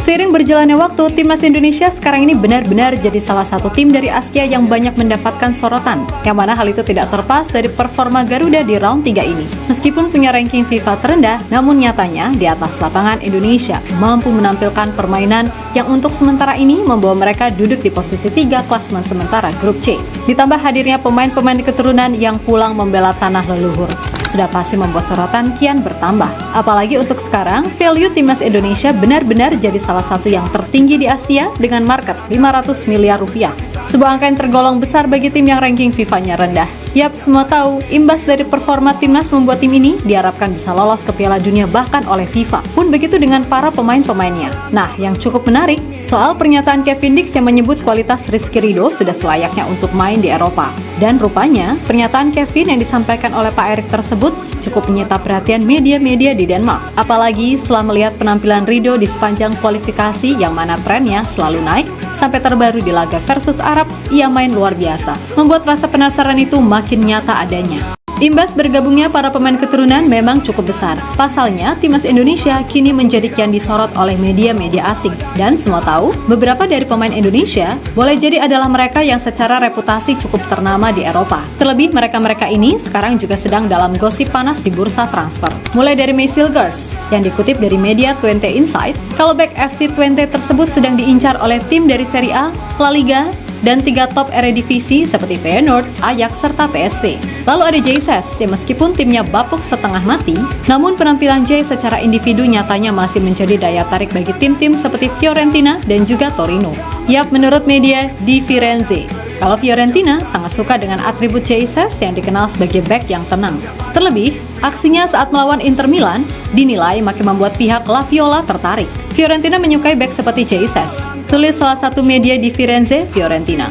Seiring berjalannya waktu, Timnas Indonesia sekarang ini benar-benar jadi salah satu tim dari Asia yang banyak mendapatkan sorotan, yang mana hal itu tidak terlepas dari performa Garuda di round 3 ini. Meskipun punya ranking FIFA terendah, namun nyatanya di atas lapangan Indonesia mampu menampilkan permainan yang untuk sementara ini membawa mereka duduk di posisi 3 klasemen sementara grup C. Ditambah hadirnya pemain-pemain keturunan yang pulang membela tanah leluhur, sudah pasti membuat sorotan kian bertambah. Apalagi untuk sekarang, value Timnas Indonesia benar-benar jadi salah satu yang tertinggi di Asia dengan market 500 miliar rupiah. Sebuah angka yang tergolong besar bagi tim yang ranking FIFA-nya rendah. Yap, semua tahu, imbas dari performa Timnas membuat tim ini diharapkan bisa lolos ke Piala Dunia bahkan oleh FIFA. Pun begitu dengan para pemain-pemainnya. Nah, yang cukup menarik, soal pernyataan Kevin Dix yang menyebut kualitas Rizky Ridho sudah selayaknya untuk main di Eropa. Dan rupanya, pernyataan Kevin yang disampaikan oleh Pak Erik tersebut cukup menyita perhatian media-media di Denmark. Apalagi setelah melihat penampilan Ridho di sepanjang kualifikasi yang mana trennya selalu naik, sampai terbaru di laga versus Arab, ia main luar biasa. Membuat rasa penasaran itu makin nyata adanya. Imbas bergabungnya para pemain keturunan memang cukup besar. Pasalnya, Timnas Indonesia kini menjadi kian disorot oleh media-media asing. Dan semua tahu, beberapa dari pemain Indonesia boleh jadi adalah mereka yang secara reputasi cukup ternama di Eropa. Terlebih mereka-mereka ini sekarang juga sedang dalam gosip panas di bursa transfer. Mulai dari Maysil Gers, yang dikutip dari media 20 Insight, kalau back FC 20 tersebut sedang diincar oleh tim dari Serie A, La Liga, dan 3 top Eredivisie seperti Feyenoord, Ajax, serta PSV. Lalu ada Jay Zes, yang meskipun timnya bapuk setengah mati, namun penampilan Jay secara individu nyatanya masih menjadi daya tarik bagi tim-tim seperti Fiorentina dan juga Torino. Yap, menurut media di Firenze, kalau Fiorentina sangat suka dengan atribut Jay Zes yang dikenal sebagai back yang tenang. Terlebih, aksinya saat melawan Inter Milan dinilai makin membuat pihak La Viola tertarik. Fiorentina menyukai back seperti Jay Zes, tulis salah satu media di Firenze, Fiorentina.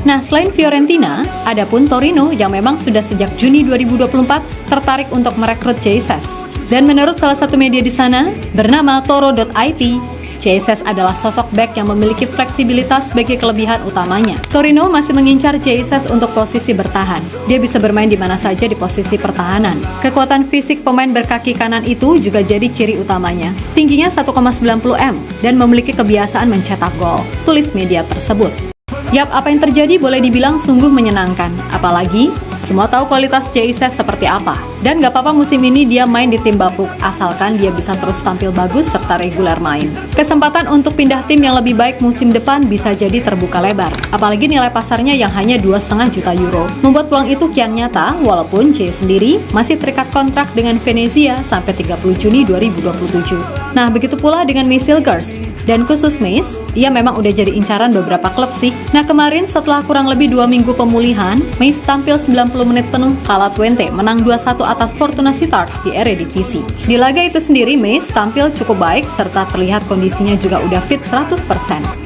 Nah, selain Fiorentina, ada pun Torino yang memang sudah sejak Juni 2024 tertarik untuk merekrut Jay Zes. Dan menurut salah satu media di sana, bernama Toro.it, Jay Zes adalah sosok back yang memiliki fleksibilitas sebagai kelebihan utamanya. Torino masih mengincar Jay Zes untuk posisi bertahan. Dia bisa bermain di mana saja di posisi pertahanan. Kekuatan fisik pemain berkaki kanan itu juga jadi ciri utamanya. Tingginya 1,90 m dan memiliki kebiasaan mencetak gol, tulis media tersebut. Yap, apa yang terjadi boleh dibilang sungguh menyenangkan. Apalagi, semua tahu kualitas Jay Zes seperti apa. Dan gak apa-apa musim ini dia main di tim bapuk, asalkan dia bisa terus tampil bagus serta reguler main. Kesempatan untuk pindah tim yang lebih baik musim depan bisa jadi terbuka lebar. Apalagi nilai pasarnya yang hanya 2,5 juta euro. Membuat peluang itu kian nyata, walaupun Jay sendiri masih terikat kontrak dengan Venezia sampai 30 Juni 2027. Nah, begitu pula dengan Maysil Gers. Dan khusus Mace, ia memang udah jadi incaran beberapa klub sih. Nah, kemarin setelah kurang lebih 2 minggu pemulihan, Mace tampil 90 menit penuh kala Twente menang 2-1 atas Fortuna Sittard di Eredivisie. Di laga itu sendiri, Mace tampil cukup baik serta terlihat kondisinya juga udah fit 100%.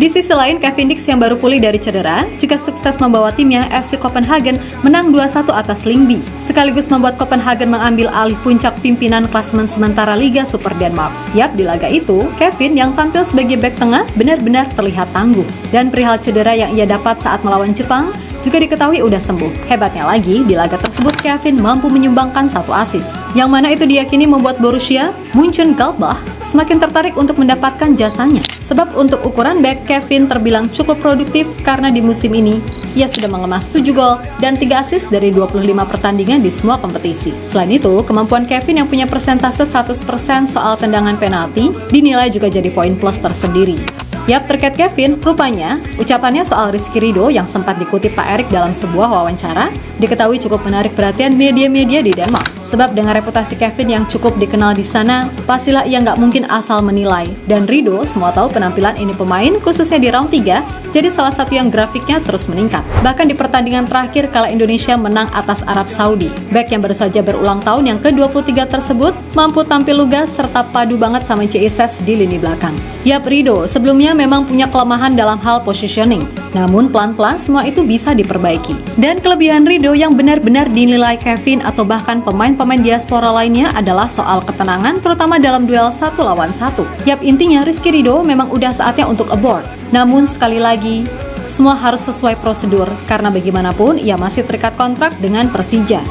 Di sisi lain, Kevin Dix yang baru pulih dari cedera juga sukses membawa timnya FC Copenhagen menang 2-1 atas Lyngby, sekaligus membuat Copenhagen mengambil alih puncak pimpinan klasemen sementara Liga Super Denmark. Yap, di laga itu, Kevin yang tampil sebagai back tengah benar-benar terlihat tangguh. Dan perihal cedera yang ia dapat saat melawan Jepang juga diketahui udah sembuh. Hebatnya lagi, di laga tersebut Kevin mampu menyumbangkan 1 assist, yang mana itu diyakini membuat Borussia Mönchengladbach semakin tertarik untuk mendapatkan jasanya. Sebab untuk ukuran back, Kevin terbilang cukup produktif karena di musim ini ia sudah mengemas 7 gol dan 3 assist dari 25 pertandingan di semua kompetisi. Selain itu, kemampuan Kevin yang punya persentase 100% soal tendangan penalti dinilai juga jadi poin plus tersendiri. Yap, terkait Kevin, rupanya ucapannya soal Rizky Ridho yang sempat dikutip Pak Erik dalam sebuah wawancara diketahui cukup menarik perhatian media-media di Denmark. Sebab dengan reputasi Kevin yang cukup dikenal di sana, pastilah ia nggak mungkin asal menilai. Dan Ridho, semua tahu penampilan ini pemain, khususnya di round 3, jadi salah satu yang grafiknya terus meningkat. Bahkan di pertandingan terakhir kala Indonesia menang atas Arab Saudi, back yang baru saja berulang tahun yang ke-23 tersebut mampu tampil lugas serta padu banget sama Jay Zes di lini belakang. Yap, Ridho sebelumnya memang punya kelemahan dalam hal positioning, namun pelan-pelan semua itu bisa diperbaiki. Dan kelebihan Ridho yang benar-benar dinilai Kevin atau bahkan pemain-pemain diaspora lainnya adalah soal ketenangan, terutama dalam duel 1 lawan 1. Yap, intinya Rizky Ridho memang udah saatnya untuk abort. Namun sekali lagi, semua harus sesuai prosedur, karena bagaimanapun ia masih terikat kontrak dengan Persija.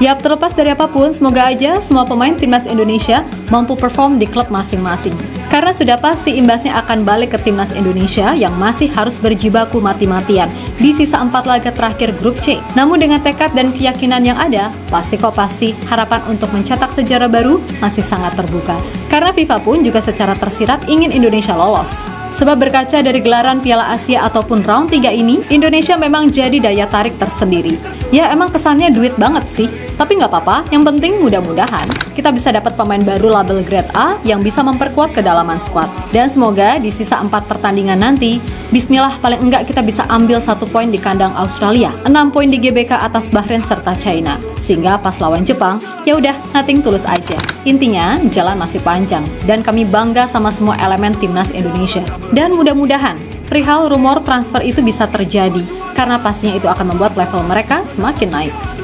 Yap, terlepas dari apapun, semoga aja semua pemain Timnas Indonesia mampu perform di klub masing-masing. Karena sudah pasti imbasnya akan balik ke timnas Indonesia yang masih harus berjibaku mati-matian di sisa 4 laga terakhir grup C. Namun dengan tekad dan keyakinan yang ada, pasti harapan untuk mencetak sejarah baru masih sangat terbuka. Karena FIFA pun juga secara tersirat ingin Indonesia lolos. Sebab berkaca dari gelaran Piala Asia ataupun round 3 ini, Indonesia memang jadi daya tarik tersendiri. Ya emang kesannya duit banget sih, tapi nggak apa-apa, yang penting mudah-mudahan kita bisa dapat pemain baru label grade A yang bisa memperkuat kedalaman skuad. Dan semoga di sisa 4 pertandingan nanti, bismillah paling enggak kita bisa ambil 1 poin di kandang Australia, 6 poin di GBK atas Bahrain serta China. Sehingga pas lawan Jepang, ya udah nothing tulus aja. Intinya, jalan masih panjang dan kami bangga sama semua elemen timnas Indonesia. Dan mudah-mudahan perihal rumor transfer itu bisa terjadi karena pastinya itu akan membuat level mereka semakin naik.